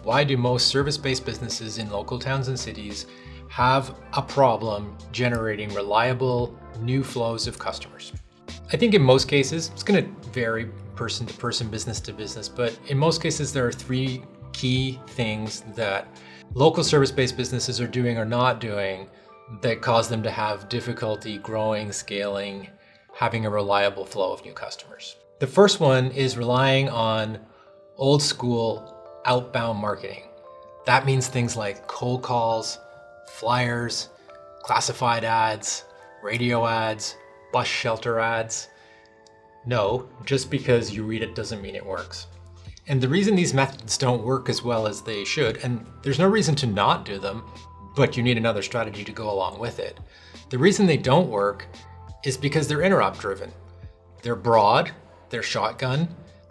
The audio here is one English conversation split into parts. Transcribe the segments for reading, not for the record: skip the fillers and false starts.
Why do most service-based businesses in local towns and cities have a problem generating reliable new flows of customers? I think in most cases, it's going to vary person to person, business to business, but in most cases there are three key things that local service-based businesses are doing or not doing that cause them to have difficulty growing, scaling, having a reliable flow of new customers. The first one is relying on old school outbound marketing. That means things like cold calls, flyers, classified ads, radio ads, bus shelter ads. No, just because you read it doesn't mean it works. And the reason these methods don't work as well as they should, and there's no reason to not do them, but you need another strategy to go along with it. The reason they don't work is because they're interrupt driven. They're broad, they're shotgun.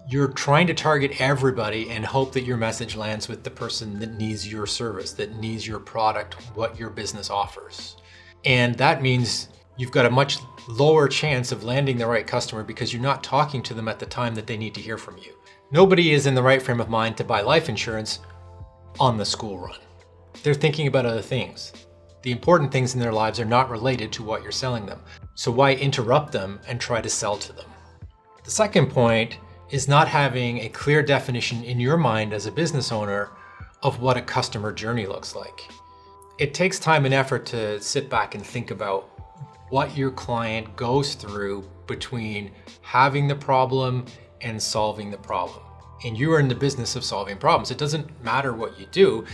You're trying to target everybody and hope that your message lands with the person that needs your service, that needs your product, what your business offers. And that means you've got a much lower chance of landing the right customer because you're not talking to them at the time that they need to hear from you. Nobody is in the right frame of mind to buy life insurance on the school run. They're thinking about other things. The important things in their lives are not related to what you're selling them. So why interrupt them and try to sell to them? The second point is not having a clear definition in your mind as a business owner of what a customer journey looks like. It takes time and effort to sit back and think about what your client goes through between having the problem and solving the problem. And you are in the business of solving problems. It doesn't matter what you do.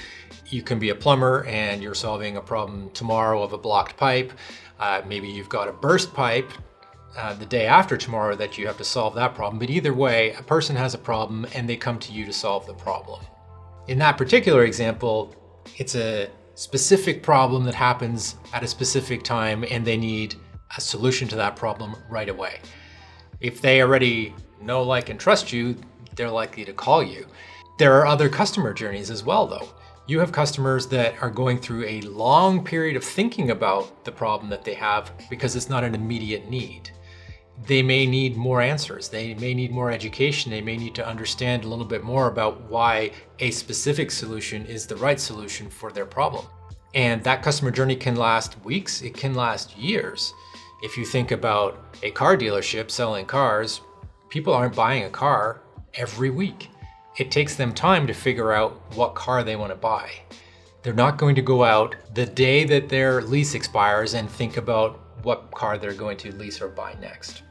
You can be a plumber and you're solving a problem tomorrow of a blocked pipe. Maybe you've got a burst pipe the day after tomorrow that you have to solve that problem. But either way, a person has a problem and they come to you to solve the problem. In that particular example, it's a specific problem that happens at a specific time and they need a solution to that problem right away. If they already know, like, and trust you, they're likely to call you. There are other customer journeys as well, though. You have customers that are going through a long period of thinking about the problem that they have because it's not an immediate need. They may need more answers. They may need more education. They may need to understand a little bit more about why a specific solution is the right solution for their problem. And that customer journey can last weeks. It can last years. If you think about a car dealership selling cars, people aren't buying a car every week. It takes them time to figure out what car they want to buy. They're not going to go out the day that their lease expires and think about what car they're going to lease or buy next.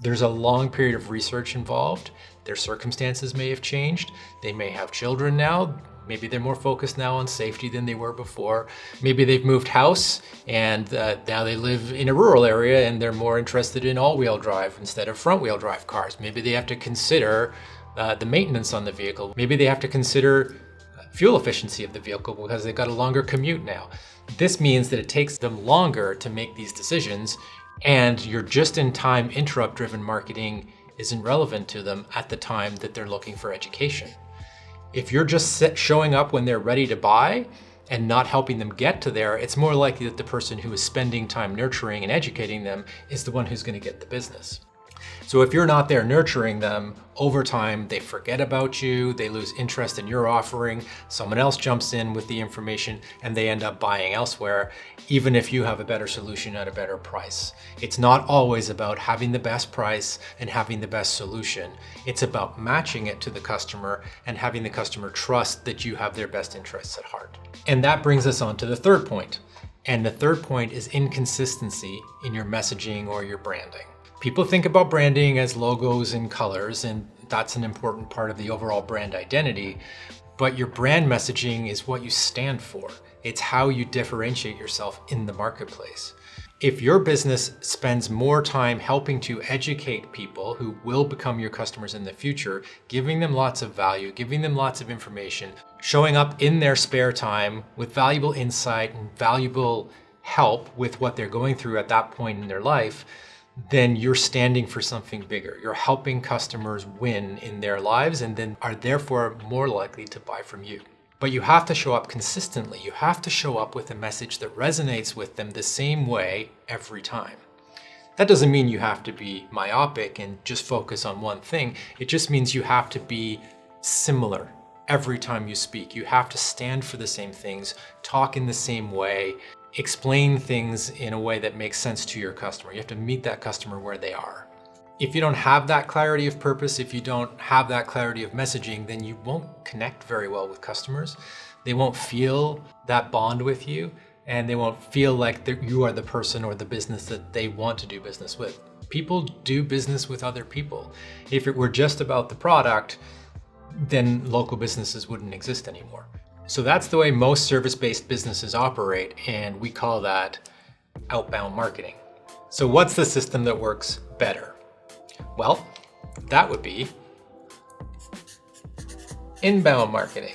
There's a long period of research involved. Their circumstances may have changed. They may have children now. Maybe they're more focused now on safety than they were before. Maybe they've moved house and now they live in a rural area and they're more interested in all-wheel drive instead of front-wheel drive cars. Maybe they have to consider the maintenance on the vehicle. Maybe they have to consider fuel efficiency of the vehicle because they've got a longer commute now. This means that it takes them longer to make these decisions, and your just-in-time interrupt-driven marketing isn't relevant to them at the time that they're looking for education. If you're just showing up when they're ready to buy and not helping them get to there, it's more likely that the person who is spending time nurturing and educating them is the one who's going to get the business. So if you're not there nurturing them, over time they forget about you, they lose interest in your offering, someone else jumps in with the information and they end up buying elsewhere, even if you have a better solution at a better price. It's not always about having the best price and having the best solution. It's about matching it to the customer and having the customer trust that you have their best interests at heart. And that brings us on to the third point. And the third point is inconsistency in your messaging or your branding. People think about branding as logos and colors, and that's an important part of the overall brand identity, but your brand messaging is what you stand for. It's how you differentiate yourself in the marketplace. If your business spends more time helping to educate people who will become your customers in the future, giving them lots of value, giving them lots of information, showing up in their spare time with valuable insight and valuable help with what they're going through at that point in their life, then you're standing for something bigger. You're helping customers win in their lives and then are therefore more likely to buy from you. But you have to show up consistently. You have to show up with a message that resonates with them the same way every time. That doesn't mean you have to be myopic and just focus on one thing. It just means you have to be similar every time you speak. You have to stand for the same things, talk in the same way, explain things in a way that makes sense to your customer. You have to meet that customer where they are. If you don't have that clarity of purpose, if you don't have that clarity of messaging, then you won't connect very well with customers. They won't feel that bond with you, and they won't feel like you are the person or the business that they want to do business with. People do business with other people. If it were just about the product, then local businesses wouldn't exist anymore. So that's the way most service-based businesses operate, and we call that outbound marketing. So what's the system that works better? Well, that would be inbound marketing.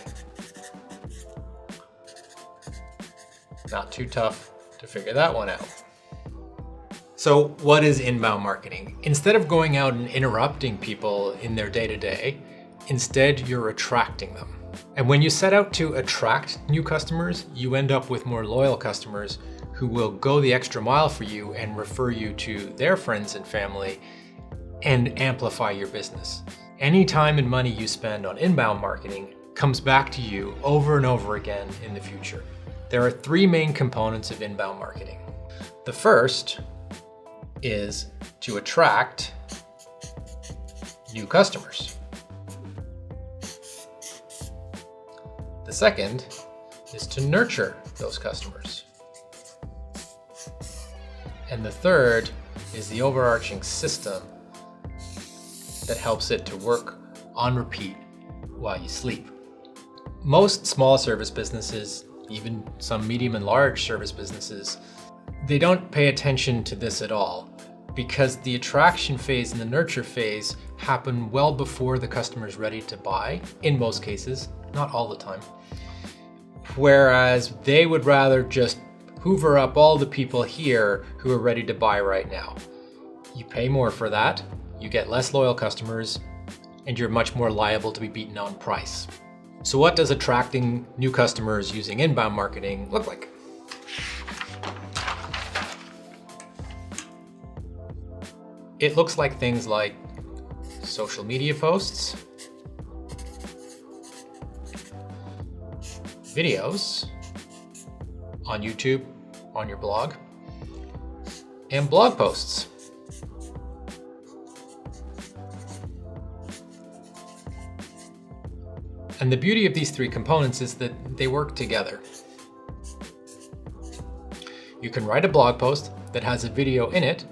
Not too tough to figure that one out. So what is inbound marketing? Instead of going out and interrupting people in their day-to-day, instead you're attracting them. And when you set out to attract new customers, you end up with more loyal customers who will go the extra mile for you and refer you to their friends and family and amplify your business. Any time and money you spend on inbound marketing comes back to you over and over again in the future. There are three main components of inbound marketing. The first is to attract new customers. The second is to nurture those customers. And the third is the overarching system that helps it to work on repeat while you sleep. Most small service businesses, even some medium and large service businesses, they don't pay attention to this at all because the attraction phase and the nurture phase happen well before the customer is ready to buy, in most cases, not all the time. Whereas they would rather just hoover up all the people here who are ready to buy right now. You pay more for that, you get less loyal customers, and you're much more liable to be beaten on price. So what does attracting new customers using inbound marketing look like? It looks like things like social media posts, videos on YouTube, on your blog, and blog posts. And the beauty of these three components is that they work together. You can write a blog post that has a video in it,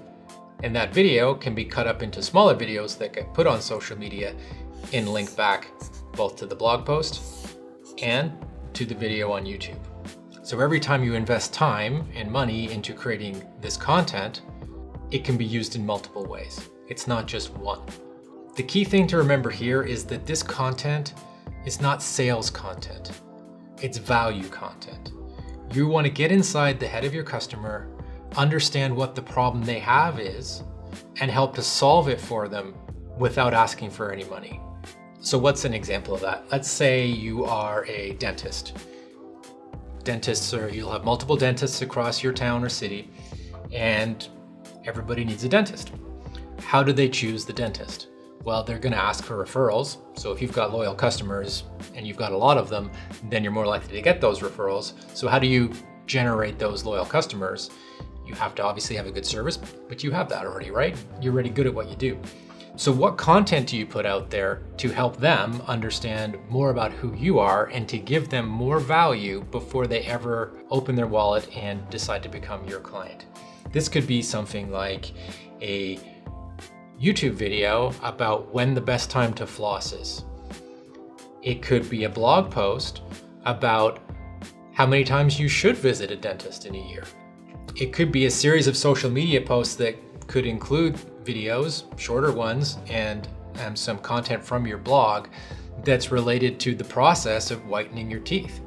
and that video can be cut up into smaller videos that get put on social media and link back both to the blog post and to the video on YouTube. So every time you invest time and money into creating this content, it can be used in multiple ways. It's not just one. The key thing to remember here is that this content is not sales content, it's value content. You want to get inside the head of your customer, understand what the problem they have is, and help to solve it for them without asking for any money. So what's an example of that? Let's say you are a dentist. You'll have multiple dentists across your town or city, and everybody needs a dentist. How do they choose the dentist? Well, they're going to ask for referrals. So if you've got loyal customers and you've got a lot of them, then you're more likely to get those referrals. So how do you generate those loyal customers? You have to obviously have a good service, but you have that already, right? You're already good at what you do. So what content do you put out there to help them understand more about who you are and to give them more value before they ever open their wallet and decide to become your client? This could be something like a YouTube video about when the best time to floss is. It could be a blog post about how many times you should visit a dentist in a year. It could be a series of social media posts that could include videos, shorter ones, and some content from your blog that's related to the process of whitening your teeth.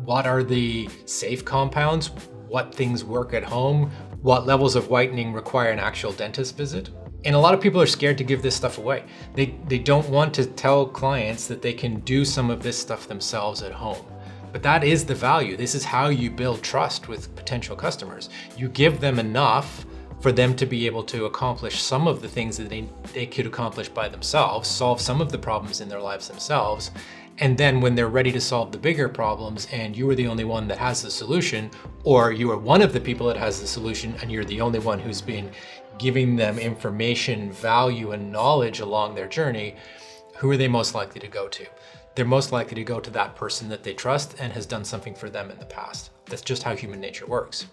What are the safe compounds? What things work at home? What levels of whitening require an actual dentist visit? And a lot of people are scared to give this stuff away. They don't want to tell clients that they can do some of this stuff themselves at home. But that is the value. This is how you build trust with potential customers. You give them enough for them to be able to accomplish some of the things that they could accomplish by themselves, solve some of the problems in their lives themselves, And then when they're ready to solve the bigger problems and you are the only one that has the solution, or you are one of the people that has the solution and you're the only one who's been giving them information, value, and knowledge along their journey, who are they most likely to go to? They're most likely to go to that person that they trust and has done something for them in the past. That's just how human nature works.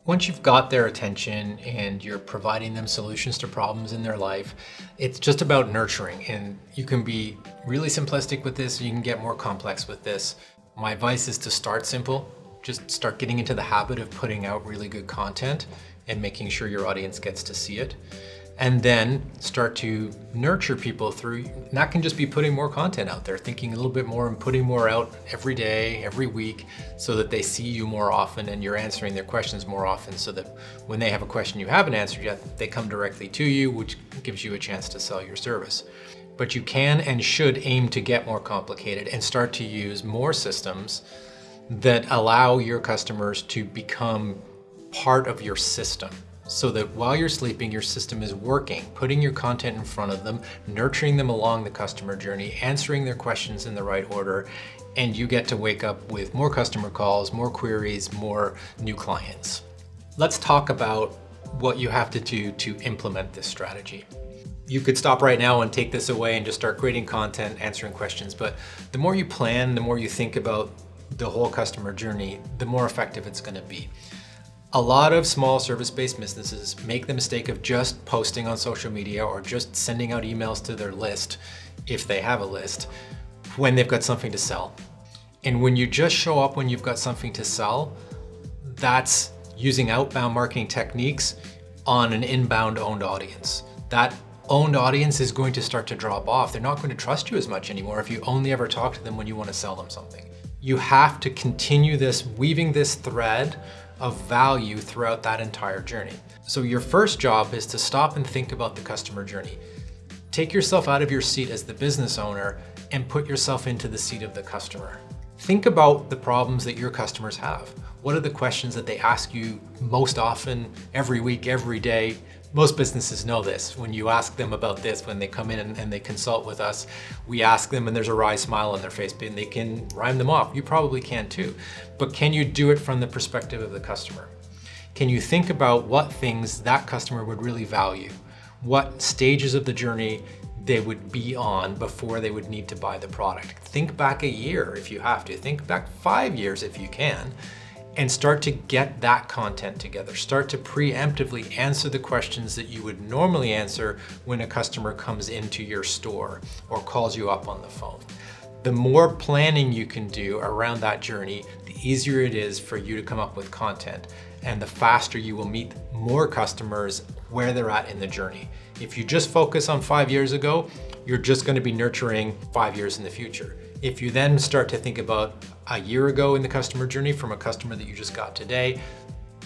Once you've got their attention and you're providing them solutions to problems in their life, it's just about nurturing. And you can be really simplistic with this, you can get more complex with this. My advice is to start simple. Just start getting into the habit of putting out really good content and making sure your audience gets to see it. And then start to nurture people through, and that can just be putting more content out there, thinking a little bit more and putting more out every day, every week, so that they see you more often and you're answering their questions more often, so that when they have a question you haven't answered yet, they come directly to you, which gives you a chance to sell your service. But you can and should aim to get more complicated and start to use more systems that allow your customers to become part of your system. So that while you're sleeping, your system is working, putting your content in front of them, nurturing them along the customer journey, answering their questions in the right order, and you get to wake up with more customer calls, more queries, more new clients. Let's talk about what you have to do to implement this strategy. You could stop right now and take this away and just start creating content, answering questions, but the more you plan, the more you think about the whole customer journey, the more effective it's going to be. A lot of small service-based businesses make the mistake of just posting on social media or just sending out emails to their list, if they have a list, when they've got something to sell. And when you just show up when you've got something to sell, that's using outbound marketing techniques on an inbound owned audience. That owned audience is going to start to drop off. They're not going to trust you as much anymore if you only ever talk to them when you want to sell them something. You have to continue this, weaving this thread of value throughout that entire journey. So your first job is to stop and think about the customer journey. Take yourself out of your seat as the business owner and put yourself into the seat of the customer. Think about the problems that your customers have. What are the questions that they ask you most often, every week, every day? Most businesses know this. When you ask them about this, when they come in and they consult with us, we ask them and there's a wry smile on their face, and they can rhyme them off. You probably can too. But can you do it from the perspective of the customer? Can you think about what things that customer would really value? What stages of the journey they would be on before they would need to buy the product? Think back a year if you have to. Think back 5 years if you can. And start to get that content together. Start to preemptively answer the questions that you would normally answer when a customer comes into your store or calls you up on the phone. The more planning you can do around that journey, the easier it is for you to come up with content, and the faster you will meet more customers where they're at in the journey. If you just focus on 5 years ago, you're just going to be nurturing 5 years in the future. If you then start to think about a year ago in the customer journey from a customer that you just got today,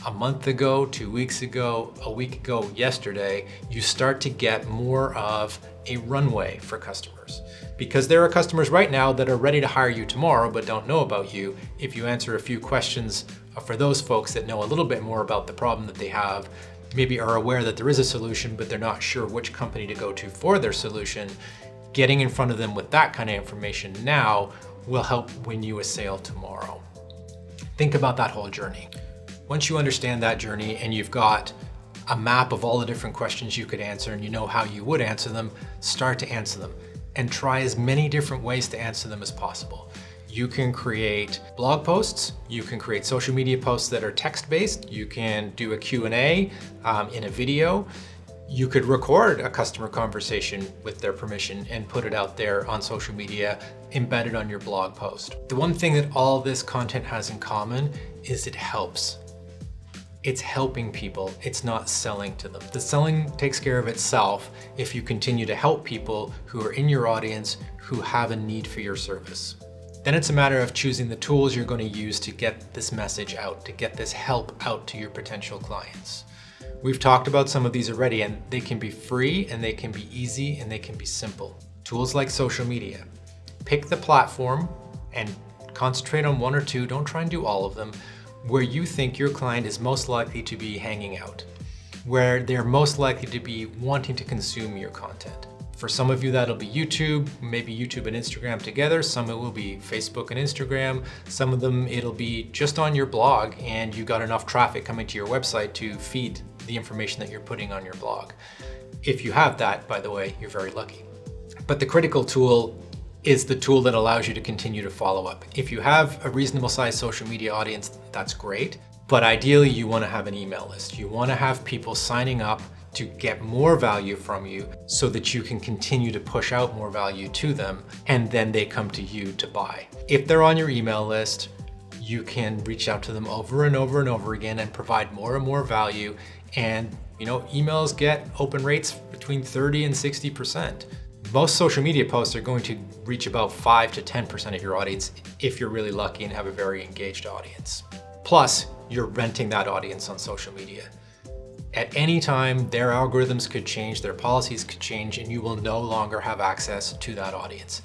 a month ago, 2 weeks ago, a week ago, yesterday, you start to get more of a runway for customers. Because there are customers right now that are ready to hire you tomorrow but don't know about you. If you answer a few questions for those folks that know a little bit more about the problem that they have, maybe are aware that there is a solution but they're not sure which company to go to for their solution, getting in front of them with that kind of information now will help win you a sale tomorrow. Think about that whole journey. Once you understand that journey and you've got a map of all the different questions you could answer and you know how you would answer them, start to answer them and try as many different ways to answer them as possible. You can create blog posts, you can create social media posts that are text-based, you can do a Q&A in a video. You could record a customer conversation with their permission and put it out there on social media, embedded on your blog post. The one thing that all this content has in common is it helps. It's helping people, it's not selling to them. The selling takes care of itself if you continue to help people who are in your audience who have a need for your service. Then it's a matter of choosing the tools you're going to use to get this message out, to get this help out to your potential clients. We've talked about some of these already, and they can be free and they can be easy and they can be simple. Tools like social media. Pick the platform and concentrate on one or two, don't try and do all of them, where you think your client is most likely to be hanging out, where they're most likely to be wanting to consume your content. For some of you, that'll be YouTube, maybe YouTube and Instagram together. Some it will be Facebook and Instagram. Some of them, it'll be just on your blog and you got enough traffic coming to your website to feed the information that you're putting on your blog. If you have that, by the way, you're very lucky. But the critical tool is the tool that allows you to continue to follow up. If you have a reasonable sized social media audience, that's great. But ideally, you want to have an email list. You want to have people signing up to get more value from you so that you can continue to push out more value to them and then they come to you to buy. If they're on your email list, you can reach out to them over and over and over again and provide more and more value. And emails get open rates between 30 and 60%. Most social media posts are going to reach about 5 to 10% of your audience if you're really lucky and have a very engaged audience. Plus, you're renting that audience on social media. At any time, their algorithms could change, their policies could change, and you will no longer have access to that audience.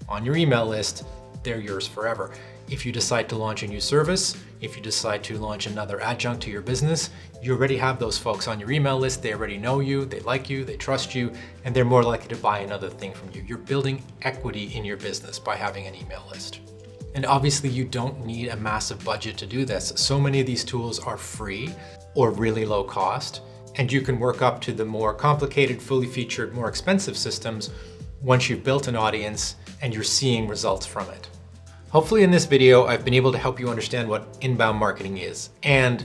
On your email list, they're yours forever. If you decide to launch a new service, if you decide to launch another adjunct to your business, you already have those folks on your email list. They already know you, they like you, they trust you, and they're more likely to buy another thing from you. You're building equity in your business by having an email list. And obviously you don't need a massive budget to do this. So many of these tools are free or really low cost, and you can work up to the more complicated, fully featured, more expensive systems once you've built an audience and you're seeing results from it. Hopefully in this video, I've been able to help you understand what inbound marketing is and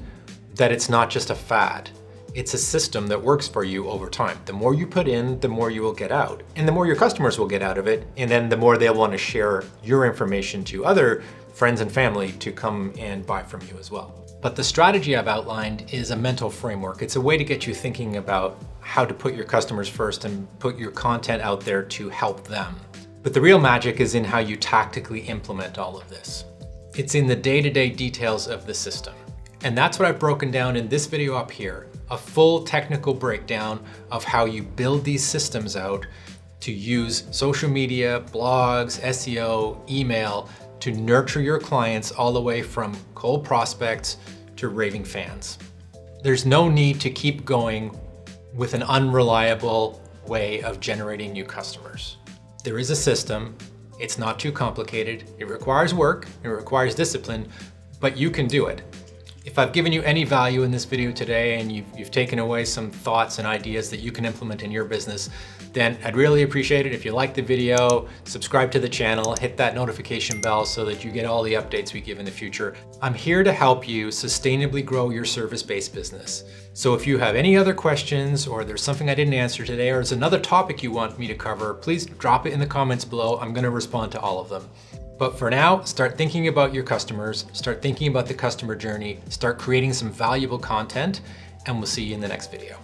that it's not just a fad. It's a system that works for you over time. The more you put in, the more you will get out, and the more your customers will get out of it, and then the more they'll want to share your information to other friends and family to come and buy from you as well. But the strategy I've outlined is a mental framework. It's a way to get you thinking about how to put your customers first and put your content out there to help them. But the real magic is in how you tactically implement all of this. It's in the day-to-day details of the system. And that's what I've broken down in this video up here, a full technical breakdown of how you build these systems out to use social media, blogs, SEO, email to nurture your clients all the way from cold prospects to raving fans. There's no need to keep going with an unreliable way of generating new customers. There is a system, it's not too complicated, it requires work, it requires discipline, but you can do it. If I've given you any value in this video today and you've taken away some thoughts and ideas that you can implement in your business, then I'd really appreciate it if you like the video, subscribe to the channel, hit that notification bell so that you get all the updates we give in the future. I'm here to help you sustainably grow your service-based business. So if you have any other questions or there's something I didn't answer today or there's another topic you want me to cover, please drop it in the comments below. I'm going to respond to all of them. But for now, start thinking about your customers, start thinking about the customer journey, start creating some valuable content, and we'll see you in the next video.